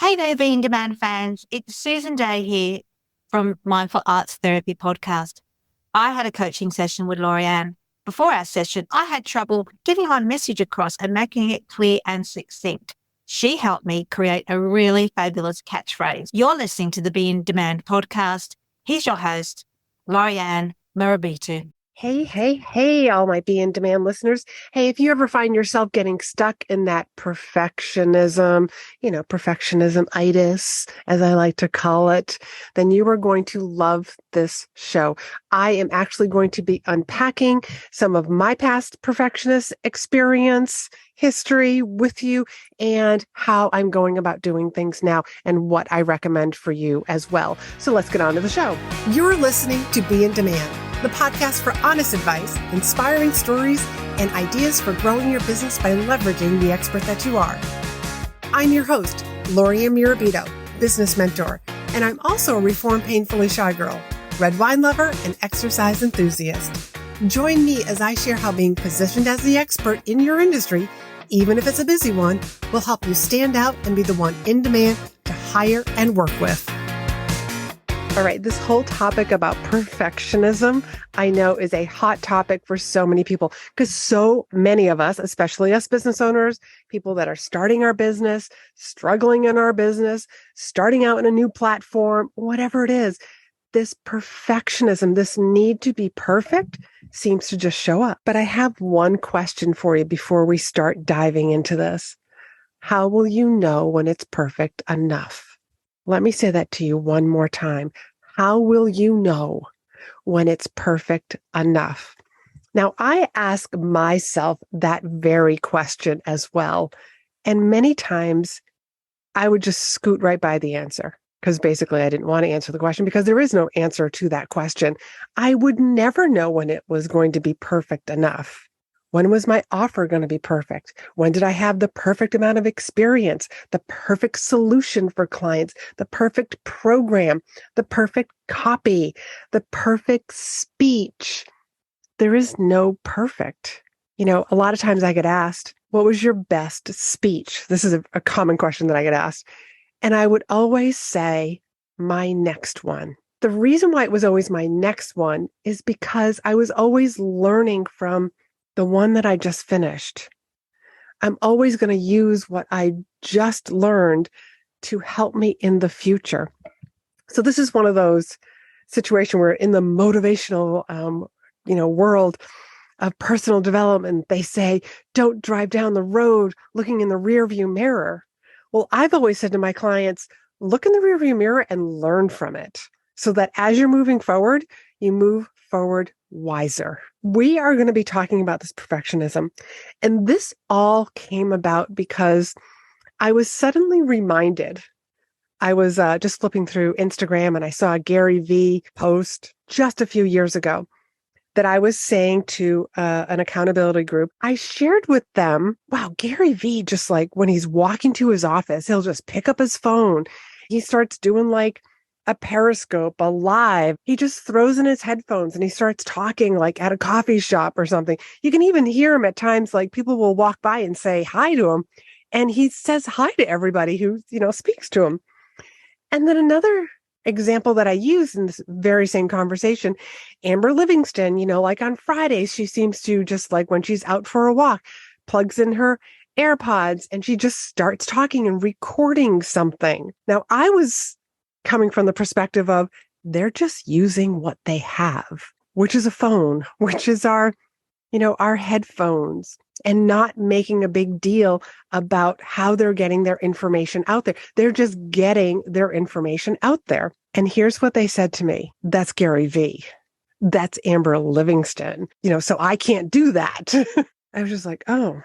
Hey there, Be in Demand fans. It's Susan Day here from Mindful Arts Therapy Podcast. I had a coaching session with Laurie-Ann. Before our session, I had trouble getting my message across and making it clear and succinct. She helped me create a really fabulous catchphrase. You're listening to the Be in Demand Podcast. Here's your host, Laurie-Ann Murabitu. Hey, all my Be in Demand listeners. Hey, if you ever find yourself getting stuck in that perfectionism-itis, as I like to call it, then you are going to love this show. I am actually going to be unpacking some of my past perfectionist experience, history with you, and how I'm going about doing things now and what I recommend for you as well. So let's get on to the show. You're listening to Be in Demand, the podcast for honest advice, inspiring stories, and ideas for growing your business by leveraging the expert that you are. I'm your host, Laurie-Ann Murabitu, business mentor, and I'm also a reformed painfully shy girl, red wine lover, and exercise enthusiast. Join me as I share how being positioned as the expert in your industry, even if it's a busy one, will help you stand out and be the one in demand to hire and work with. All right, this whole topic about perfectionism, I know is a hot topic for so many people because so many of us, especially us business owners, people that are starting our business, struggling in our business, starting out in a new platform, whatever it is, this perfectionism, this need to be perfect seems to just show up. But I have one question for you before we start diving into this. How will you know when it's perfect enough? Let me say that to you one more time. How will you know when it's perfect enough? Now, I ask myself that very question as well. And many times I would just scoot right by the answer because basically I didn't want to answer the question because there is no answer to that question. I would never know when it was going to be perfect enough. When was my offer going to be perfect? When did I have the perfect amount of experience, the perfect solution for clients, the perfect program, the perfect copy, the perfect speech? There is no perfect. A lot of times I get asked, what was your best speech? This is a common question that I get asked. And I would always say, my next one. The reason why it was always my next one is because I was always learning from the one that I just finished. I'm always going to use what I just learned to help me in the future. So this is one of those situations where in the motivational, world of personal development, they say, don't drive down the road looking in the rearview mirror. Well, I've always said to my clients, look in the rearview mirror and learn from it so that as you're moving forward, you move forward wiser. We are going to be talking about this perfectionism. And this all came about because I was suddenly reminded. I was just flipping through Instagram and I saw a Gary V post just a few years ago that I was saying to an accountability group. I shared with them, wow, Gary V, just like when he's walking to his office, he'll just pick up his phone. He starts doing like a Periscope, a live. He just throws in his headphones and he starts talking like at a coffee shop or something. You can even hear him at times, like people will walk by and say hi to him. And he says hi to everybody who, speaks to him. And then another example that I use in this very same conversation, Amber Livingston, like on Fridays, she seems to just like when she's out for a walk, plugs in her AirPods and she just starts talking and recording something. Now, I was coming from the perspective of they're just using what they have, which is a phone, which is our headphones, and not making a big deal about how they're getting their information out there. They're just getting their information out there. And here's what they said to me. That's Gary V. That's Amber Livingston. So I can't do that. I was just like, oh,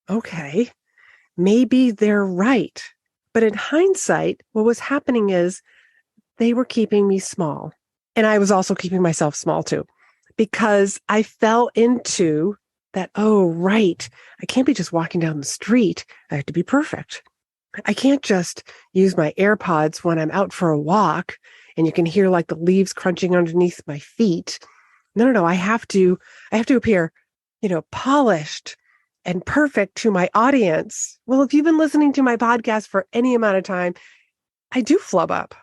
okay, maybe they're right. But in hindsight, what was happening is they were keeping me small. And I was also keeping myself small too, because I fell into that, oh, right, I can't be just walking down the street. I have to be perfect. I can't just use my AirPods when I'm out for a walk and you can hear like the leaves crunching underneath my feet. No. I have to appear, polished and perfect to my audience. Well, if you've been listening to my podcast for any amount of time, I do flub up.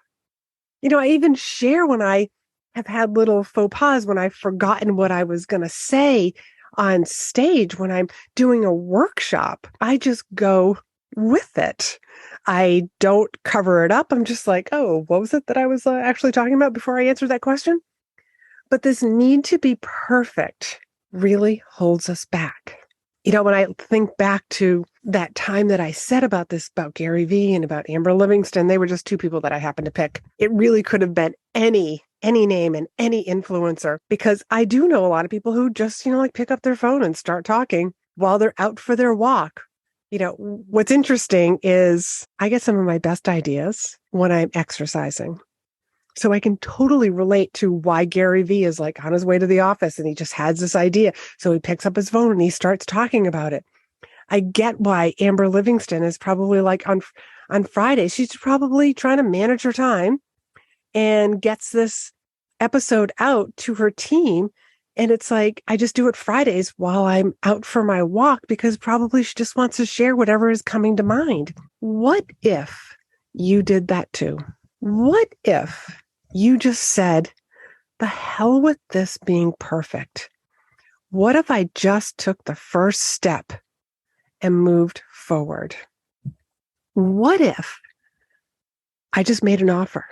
I even share when I have had little faux pas, when I've forgotten what I was going to say on stage, when I'm doing a workshop. I just go with it. I don't cover it up. I'm just like, oh, what was it that I was actually talking about before I answered that question? But this need to be perfect really holds us back. When I think back to that time that I said about this, about Gary Vee and about Amber Livingston, they were just two people that I happened to pick. It really could have been any name and any influencer, because I do know a lot of people who just, like pick up their phone and start talking while they're out for their walk. What's interesting is I get some of my best ideas when I'm exercising. So I can totally relate to why Gary Vee is like on his way to the office and he just has this idea. So he picks up his phone and he starts talking about it. I get why Amber Livingston is probably like on Friday. She's probably trying to manage her time and gets this episode out to her team. And it's like, I just do it Fridays while I'm out for my walk, because probably she just wants to share whatever is coming to mind. What if you did that too? What if you just said, the hell with this being perfect? What if I just took the first step and moved forward? What if I just made an offer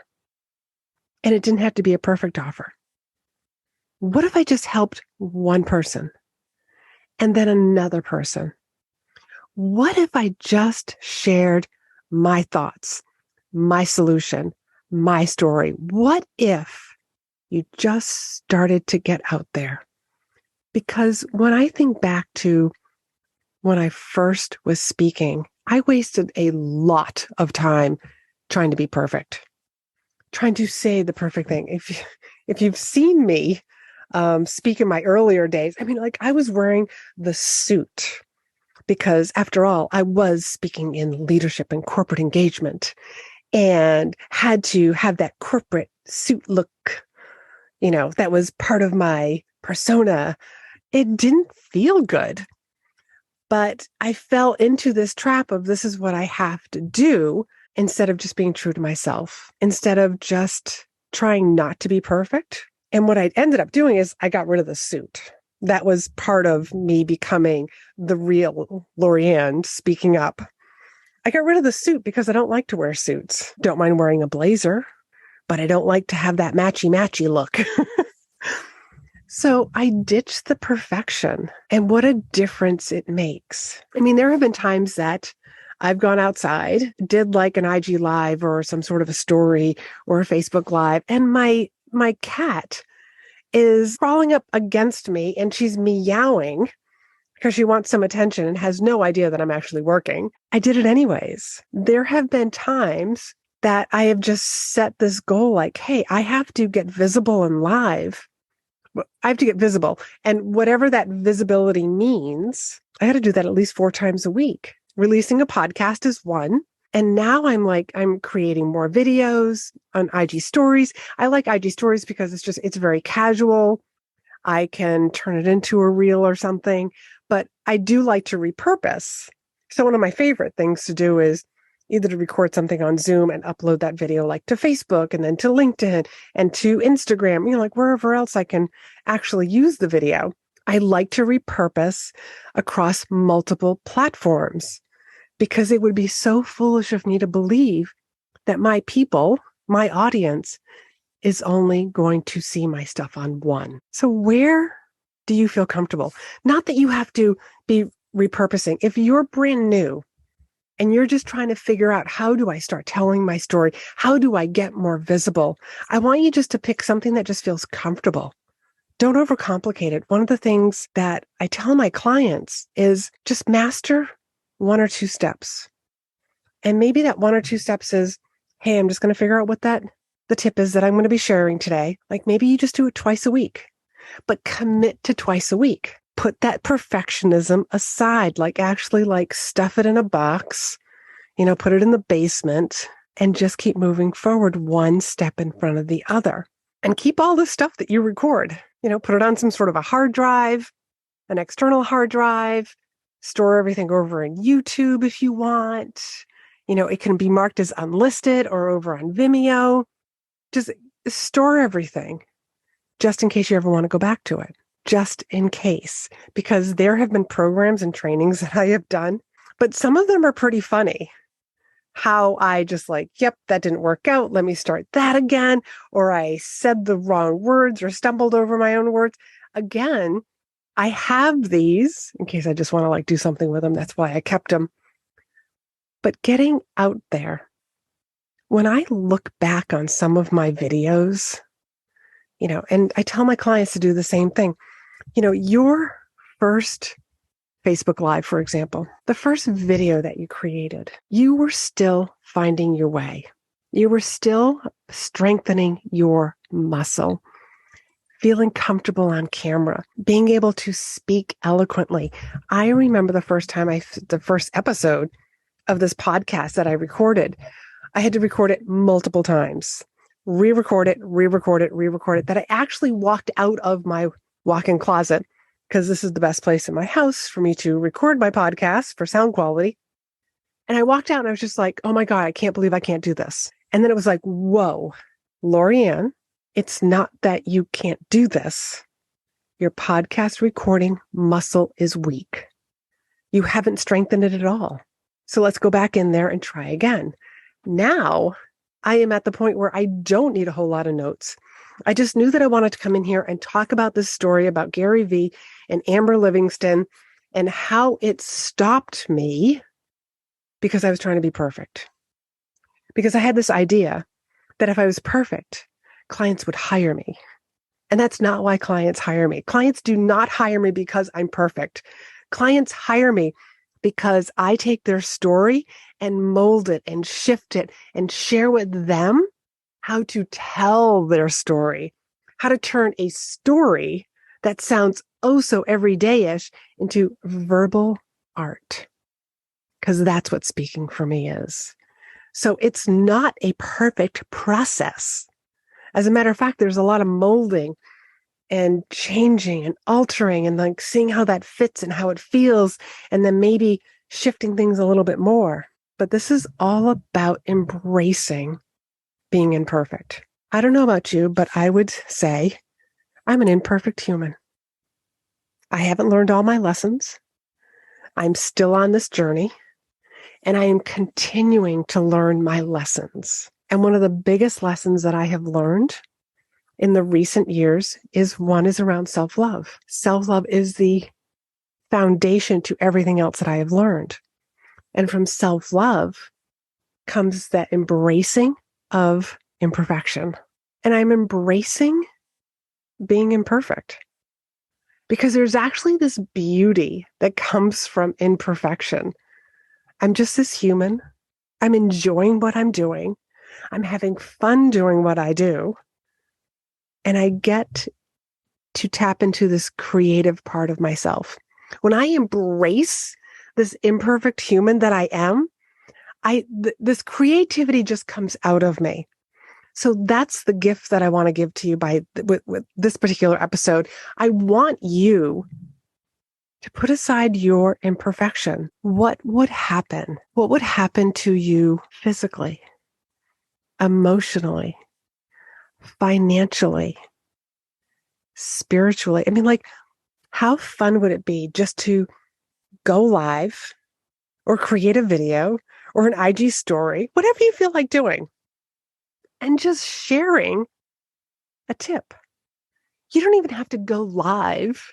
and it didn't have to be a perfect offer? What if I just helped one person and then another person? What if I just shared my thoughts, my solution, my story? What if you just started to get out there? Because when I think back to when I first was speaking, I wasted a lot of time trying to be perfect, trying to say the perfect thing. If you've seen me speak in my earlier days, I was wearing the suit because, after all, I was speaking in leadership and corporate engagement, and had to have that corporate suit look, that was part of my persona. It didn't feel good, but I fell into this trap of, this is what I have to do, instead of just being true to myself, instead of just trying not to be perfect. And what I ended up doing is I got rid of the suit. That was part of me becoming the real Laurie-Ann, speaking up. I got rid of the suit because I don't like to wear suits. Don't mind wearing a blazer, but I don't like to have that matchy look. So I ditched the perfection, and what a difference it makes. There have been times that I've gone outside, did like an IG live or some sort of a story or a Facebook live, and my cat is crawling up against me and she's meowing because she wants some attention and has no idea that I'm actually working. I did it anyways. There have been times that I have just set this goal like, hey, I have to get visible and live. I have to get visible. And whatever that visibility means, I had to do that at least 4 times a week. Releasing a podcast is one. And now I'm creating more videos on IG stories. I like IG stories because it's very casual. I can turn it into a reel or something, but I do like to repurpose. So one of my favorite things to do is either to record something on Zoom and upload that video like to Facebook and then to LinkedIn and to Instagram, like wherever else I can actually use the video. I like to repurpose across multiple platforms, because it would be so foolish of me to believe that my people, my audience, is only going to see my stuff on one. So where do you feel comfortable? Not that you have to be repurposing. If you're brand new and you're just trying to figure out, how do I start telling my story? How do I get more visible? I want you just to pick something that just feels comfortable. Don't overcomplicate it. One of the things that I tell my clients is just master 1 or 2 steps. And maybe that 1 or 2 steps is, hey, I'm just going to figure out what the tip is that I'm going to be sharing today. Like maybe you just do it twice a week, but commit to twice a week. Put that perfectionism aside, actually stuff it in a box, put it in the basement, and just keep moving forward one step in front of the other. And keep all the stuff that you record, put it on some sort of a hard drive, an external hard drive. store everything over in YouTube if you want. It can be marked as unlisted or over on Vimeo. Just store everything just in case you ever want to go back to it, just in case, because there have been programs and trainings that I have done, but some of them are pretty funny. How I just yep, that didn't work out. Let me start that again. Or I said the wrong words or stumbled over my own words. Again, I have these in case I just want to do something with them. That's why I kept them. But getting out there, when I look back on some of my videos, and I tell my clients to do the same thing, your first Facebook Live, for example, the first video that you created, you were still finding your way. You were still strengthening your muscle, feeling comfortable on camera, being able to speak eloquently. I remember the first episode of this podcast that I recorded, I had to record it multiple times, re-record it, that I actually walked out of my walk-in closet because this is the best place in my house for me to record my podcast for sound quality. And I walked out and I was just like, oh my God, I can't believe I can't do this. And then it was like, whoa, Laurie-Ann, it's not that you can't do this. Your podcast recording muscle is weak. You haven't strengthened it at all. So let's go back in there and try again. Now I am at the point where I don't need a whole lot of notes. I just knew that I wanted to come in here and talk about this story about Gary Vee and Amber Livingston and how it stopped me because I was trying to be perfect. Because I had this idea that if I was perfect, clients would hire me. And that's not why clients hire me. Clients do not hire me because I'm perfect. Clients hire me because I take their story and mold it and shift it and share with them how to tell their story, how to turn a story that sounds oh so everyday-ish into verbal art. Because that's what speaking for me is. So it's not a perfect process. As a matter of fact, there's a lot of molding and changing and altering and seeing how that fits and how it feels, and then maybe shifting things a little bit more. But this is all about embracing being imperfect. I don't know about you, but I would say I'm an imperfect human. I haven't learned all my lessons. I'm still on this journey, and I am continuing to learn my lessons. And one of the biggest lessons that I have learned in the recent years is around self-love. Self-love is the foundation to everything else that I have learned. And from self-love comes that embracing of imperfection. And I'm embracing being imperfect because there's actually this beauty that comes from imperfection. I'm just this human. I'm enjoying what I'm doing. I'm having fun doing what I do. And I get to tap into this creative part of myself. When I embrace this imperfect human that I am, this creativity just comes out of me. So that's the gift that I want to give to you with this particular episode. I want you to put aside your imperfection. What would happen? What would happen to you physically, emotionally, financially, spiritually? I mean, how fun would it be just to go live or create a video or an IG story, whatever you feel like doing, and just sharing a tip? You don't even have to go live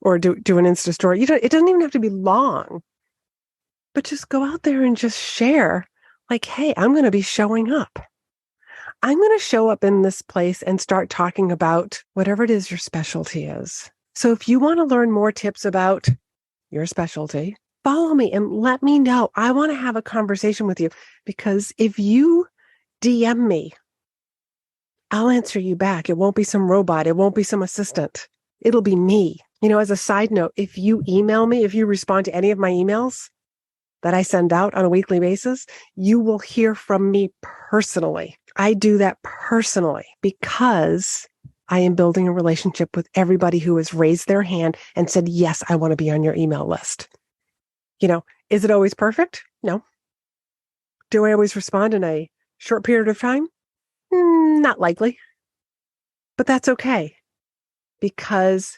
or do an Insta story. It doesn't even have to be long, but just go out there and just share hey, I'm going to be showing up. I'm going to show up in this place and start talking about whatever it is your specialty is. So if you want to learn more tips about your specialty, follow me and let me know. I want to have a conversation with you, because if you DM me, I'll answer you back. It won't be some robot. It won't be some assistant. It'll be me. As a side note, if you email me, if you respond to any of my emails that I send out on a weekly basis, you will hear from me personally. I do that personally because I am building a relationship with everybody who has raised their hand and said, yes, I want to be on your email list. Is it always perfect? No. Do I always respond in a short period of time? Not likely. But that's okay because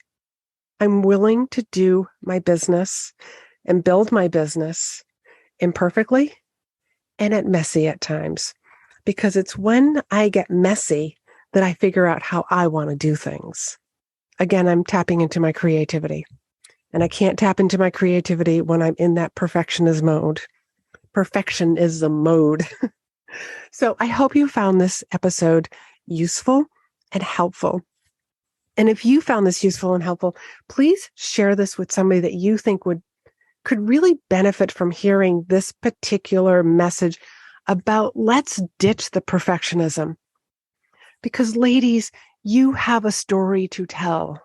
I'm willing to do my business and build my business imperfectly and messy at times, because it's when I get messy that I figure out how I want to do things. Again, I'm tapping into my creativity, and I can't tap into my creativity when I'm in that perfectionism mode. So I hope you found this episode useful and helpful. And if you found this useful and helpful, please share this with somebody that you think could really benefit from hearing this particular message about let's ditch the perfectionism. Because ladies, you have a story to tell.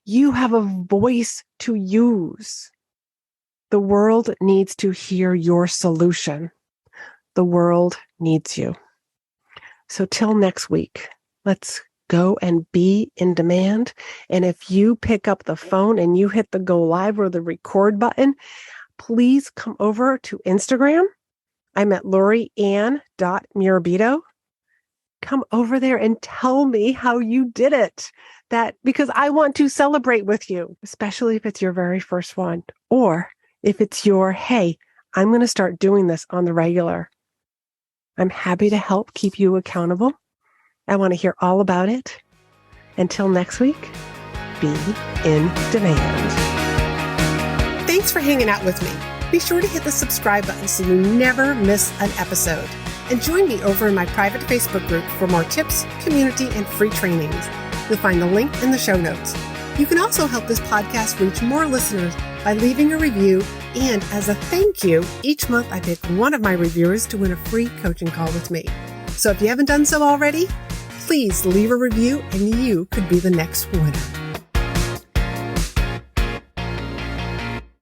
You have a voice to use. The world needs to hear your solution. The world needs you. So till next week, let's go and be in demand. And if you pick up the phone and you hit the go live or the record button, please come over to Instagram. I'm at Laurie-Ann.Mirabito. Come over there and tell me how you did it. Because I want to celebrate with you, especially if it's your very first one, or if it's hey, I'm going to start doing this on the regular. I'm happy to help keep you accountable. I want to hear all about it. Until next week, be in demand. Thanks for hanging out with me. Be sure to hit the subscribe button so you never miss an episode. And join me over in my private Facebook group for more tips, community, and free trainings. You'll find the link in the show notes. You can also help this podcast reach more listeners by leaving a review. And as a thank you, each month I pick one of my reviewers to win a free coaching call with me. So if you haven't done so already, please leave a review and you could be the next winner.